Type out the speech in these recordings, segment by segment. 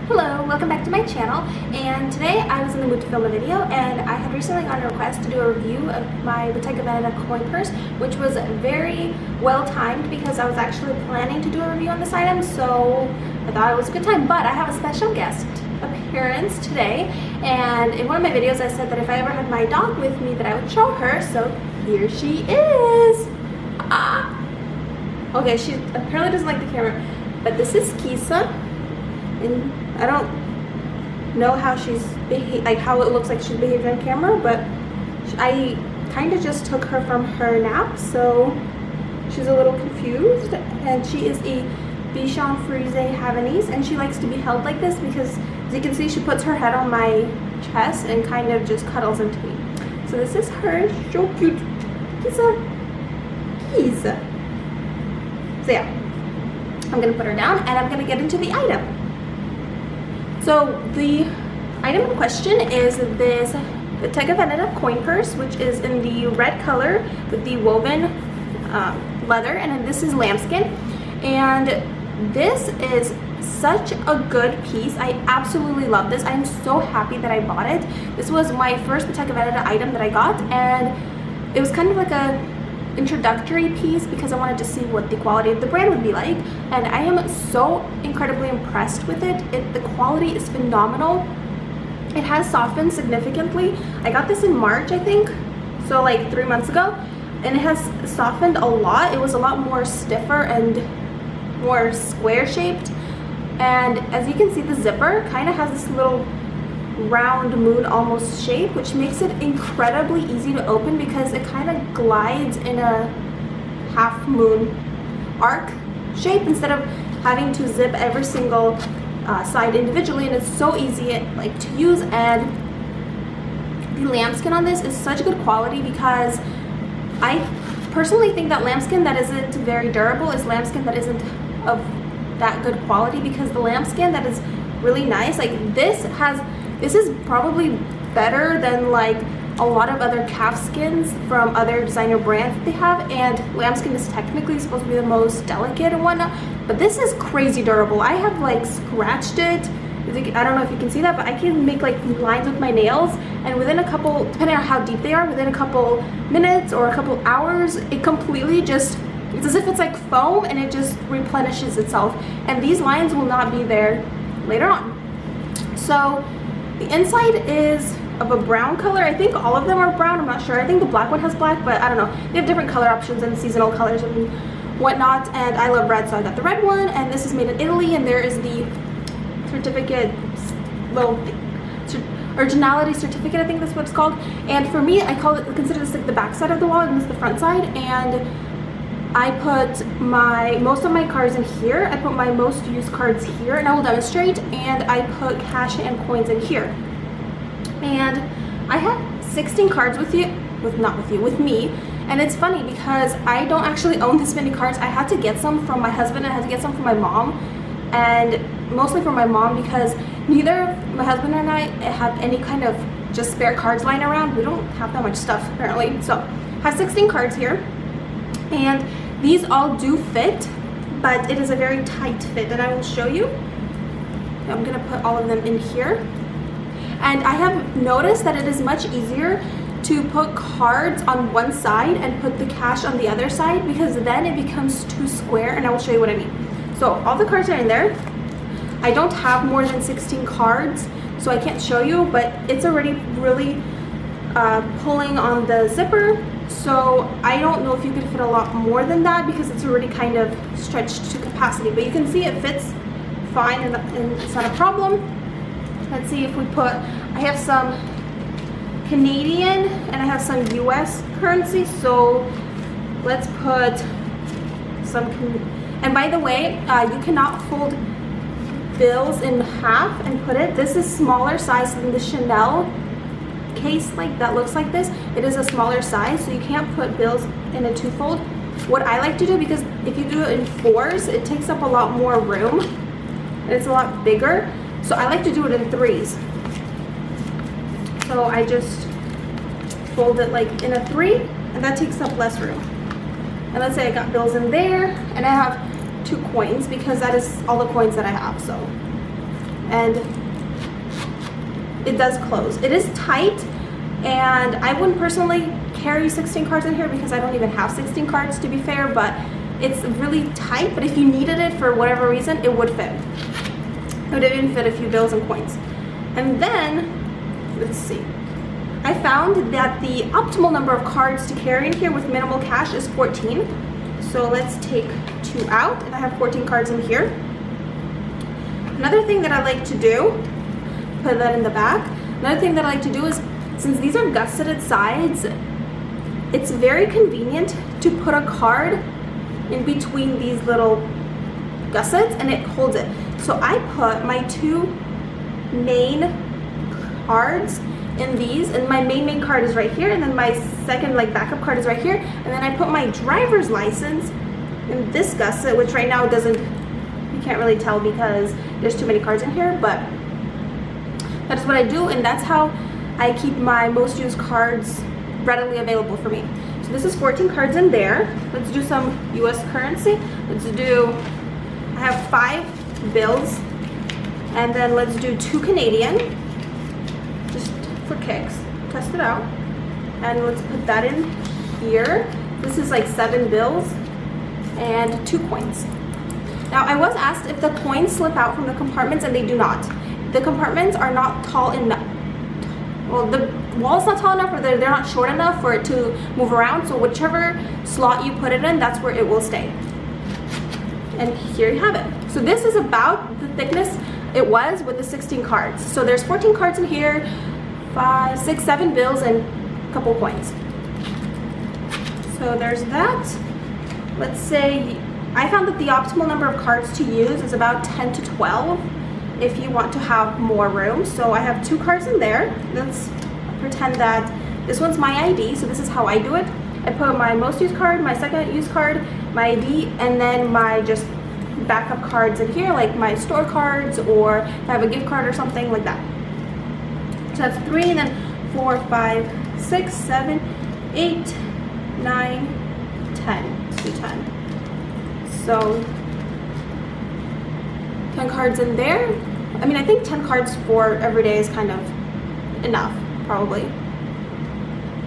Hello, welcome back to my channel, and today I was in the mood to film a video, and I had recently gotten a request to do a review of my Bottega Veneta coin purse, which was very well timed because I was actually planning to do a review on this item, so I thought it was a good time. But I have a special guest appearance today, and in one of my videos I said that if I ever had my dog with me that I would show her, so here she is. Okay, she apparently doesn't like the camera, but this is Kisa. And I don't know how she's how it looks like she's behaved on camera, but I kind of just took her from her nap, so she's a little confused. And she is a Bichon Frise Havanese, and she likes to be held like this because, as you can see, she puts her head on my chest and kind of just cuddles into me. So this is her. So cute. Kisa. So yeah, I'm gonna put her down and I'm gonna get into the item. So the item in question is this Bottega Veneta coin purse, which is in the red color with the woven leather, and then this is lambskin. And this is such a good piece. I absolutely love this. I'm so happy that I bought it. This was my first Bottega Veneta item that I got, and it was kind of like a introductory piece because I wanted to see what the quality of the brand would be like, and I am so incredibly impressed with it. The quality is phenomenal. It has softened significantly. I got this in March, I think, so like 3 months ago, and it has softened a lot. It was a lot more stiffer and more square shaped, and as you can see, the zipper kind of has this little round moon almost shape, which makes it incredibly easy to open because it kind of glides in a half moon arc shape instead of having to zip every single side individually, and it's so easy to use. And the lambskin on this is such good quality because I personally think that lambskin that isn't very durable is lambskin that isn't of that good quality, because the lambskin that is really nice, this is probably better than a lot of other calf skins from other designer brands that they have, and lambskin is technically supposed to be the most delicate and whatnot, but this is crazy durable. I have scratched it. I don't know if you can see that, but I can make lines with my nails, and within a couple, depending on how deep they are, within a couple minutes or a couple hours, it completely just, it's as if it's like foam and it just replenishes itself, and these lines will not be there later on. So the inside is of a brown color. I think all of them are brown. I'm not sure. I think the black one has black, but I don't know. They have different color options and seasonal colors and whatnot, and I love red, so I got the red one. And this is made in Italy, and there is the certificate, originality certificate, I think that's what it's called. And for me, I consider this the back side of the wall, and this is the front side. And I put most of my cards in here. I put my most used cards here, and I will demonstrate. And I put cash and coins in here. And I had 16 cards with me. And it's funny because I don't actually own this many cards. I had to get some from my husband, and I had to get some from my mom, and mostly from my mom because neither my husband and I have any kind of just spare cards lying around. We don't have that much stuff apparently. So I have 16 cards here. And these all do fit, but it is a very tight fit, and I will show you. I'm gonna put all of them in here. And I have noticed that it is much easier to put cards on one side and put the cash on the other side, because then it becomes too square, and I will show you what I mean. So all the cards are in there. I don't have more than 16 cards, so I can't show you, but it's already really pulling on the zipper. So I don't know if you could fit a lot more than that because it's already kind of stretched to capacity, but you can see it fits fine and it's not a problem. Let's see if we put, I have some Canadian and I have some US currency, so let's put some, and by the way, you cannot fold bills in half and put it, this is smaller size than the Chanel case that looks like this. It is a smaller size, so you can't put bills in a two-fold. What I like to do, because if you do it in fours, it takes up a lot more room and it's a lot bigger, so I like to do it in threes. So I just fold it in a three, and that takes up less room. And let's say I got bills in there, and I have 2 coins because that is all the coins that I have. So and it does close. It is tight, and I wouldn't personally carry 16 cards in here because I don't even have 16 cards, to be fair, but it's really tight. But if you needed it for whatever reason, it would fit. It would even fit a few bills and coins. And then, let's see, I found that the optimal number of cards to carry in here with minimal cash is 14. So let's take 2 out, and I have 14 cards in here. Another thing that I like to do, put that in the back. Another thing that I like to do is, since these are gusseted sides, it's very convenient to put a card in between these little gussets, and it holds it. So I put my 2 main cards in these, and my main card is right here, and then my second backup card is right here, and then I put my driver's license in this gusset, which right now doesn't, you can't really tell because there's too many cards in here, but that's what I do, and that's how I keep my most used cards readily available for me. So this is 14 cards in there. Let's do some US currency. Let's do, I have 5 bills, and then let's do 2 Canadian, just for kicks, test it out. And let's put that in here. This is like 7 bills and 2 coins. Now I was asked if the coins slip out from the compartments, and they do not. The compartments are not tall enough. Well, the wall's not tall enough, or they're not short enough for it to move around. So whichever slot you put it in, that's where it will stay. And here you have it. So this is about the thickness it was with the 16 cards. So there's 14 cards in here, 5, 6, 7 bills, and a couple coins. So there's that. Let's say I found that the optimal number of cards to use is about 10 to 12 if you want to have more room. So I have 2 cards in there. Let's pretend that this one's my ID. So this is how I do it. I put my most used card, my second used card, my ID, and then my just backup cards in here, like my store cards, or if I have a gift card or something like that. So that's 3, and then 4, 5, 6, 7, 8, 9, 10. Let's do 10. So 10 cards in there. I mean, I think 10 cards for every day is kind of enough, probably.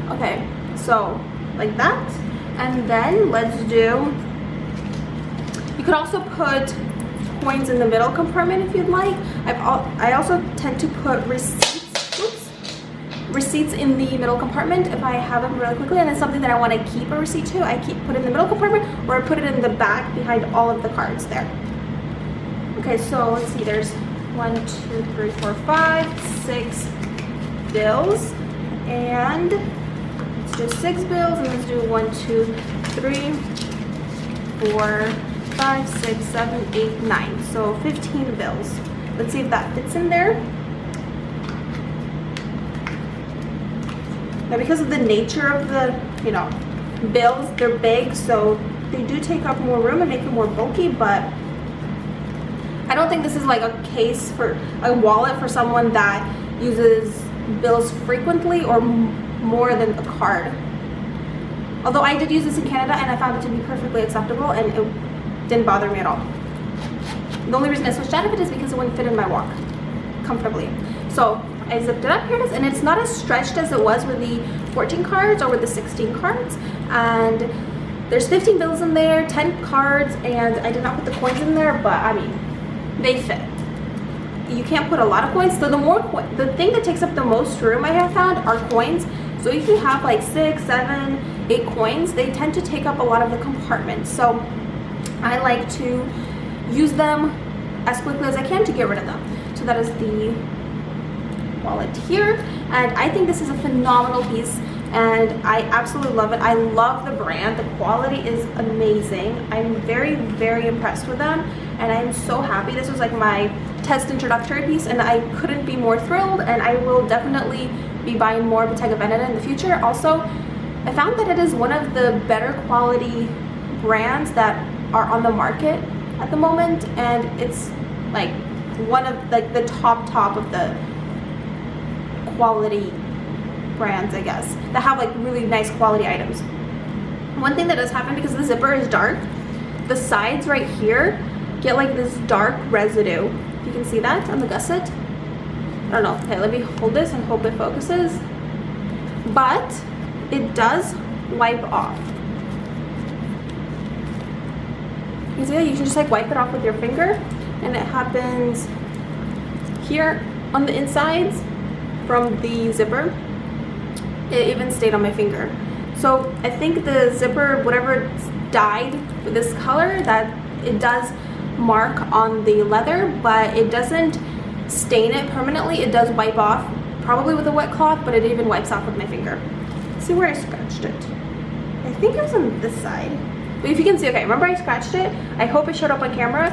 Okay, so like that. And then let's do, you could also put coins in the middle compartment if you'd like. I also tend to put receipts in the middle compartment if I have them really quickly, and it's something that I want to keep a receipt to. I put it in the middle compartment, or I put it in the back behind all of the cards there. Okay, so let's see, there's 1, 2, 3, 4, 5, 6 bills, and let's do 6 bills, and let's do 1, 2, 3, 4, 5, 6, 7, 8, 9. So 15 bills. Let's see if that fits in there. Now, because of the nature of the, bills, they're big, so they do take up more room and make it more bulky, but I don't think this is like a case for a wallet for someone that uses bills frequently or more than a card. Although I did use this in Canada, and I found it to be perfectly acceptable, and it didn't bother me at all. The only reason I switched out of it is because it wouldn't fit in my walk comfortably. So I zipped it up, here it is, and it's not as stretched as it was with the 14 cards or with the 16 cards. And there's 15 bills in there, 10 cards, and I did not put the coins in there, but I mean, they fit. You can't put a lot of coins, so the thing that takes up the most room I have found are coins. So if you have like 6, 7, 8 coins, they tend to take up a lot of the compartments. So I like to use them as quickly as I can to get rid of them. So that is the wallet here, and I think this is a phenomenal piece, and I absolutely love it. I love the brand. The quality is amazing. I'm very, very impressed with them, and I'm so happy. This was like my test introductory piece, and I couldn't be more thrilled, and I will definitely be buying more Bottega Veneta in the future. Also, I found that it is one of the better quality brands that are on the market at the moment, and it's like one of like the top of the quality brands, I guess, that have like really nice quality items. One thing that does happen, because the zipper is dark, the sides right here get like this dark residue You can see that on the gusset. I don't know. Okay, let me hold this and hope it focuses. But it does wipe off. You see that? You can just like wipe it off with your finger, and it happens here on the insides from the zipper. It even stayed on my finger. So I think the zipper, whatever dyed with this color, that it does mark on the leather, but it doesn't stain it permanently. It does wipe off, probably with a wet cloth, but it even wipes off with my finger. Let's see where I scratched it. I think it was on this side. But if you can see, okay, remember I scratched it? I hope it showed up on camera.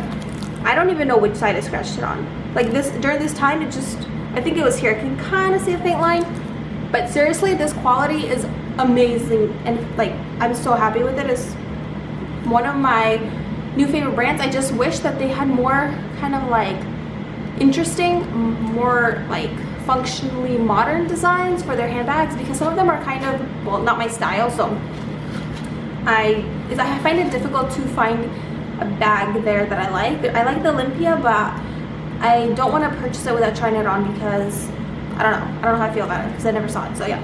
I don't even know which side I scratched it on. Like this, during this time, it just, I think it was here. I can kind of see a faint line. But seriously, this quality is amazing. And like, I'm so happy with it. It's one of my new favorite brands. I just wish that they had more kind of like interesting, more like functionally modern designs for their handbags, because some of them are kind of, well, not my style. So I find it difficult to find a bag there that I like. I like the Olympia, but I don't want to purchase it without trying it on, because I don't know how I feel about it, because I never saw it. So yeah,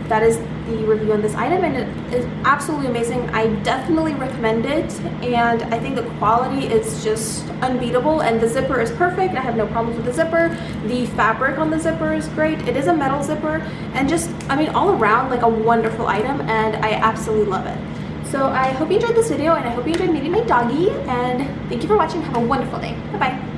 that is the review on this item, and it is absolutely amazing. I definitely recommend it, and I think the quality is just unbeatable, and the zipper is perfect. I have no problems with the zipper. The fabric on the zipper is great. It is a metal zipper, and just, I mean, all around like a wonderful item, and I absolutely love it. So I hope you enjoyed this video, and I hope you enjoyed meeting my doggy, and thank you for watching. Have a wonderful day. Bye bye.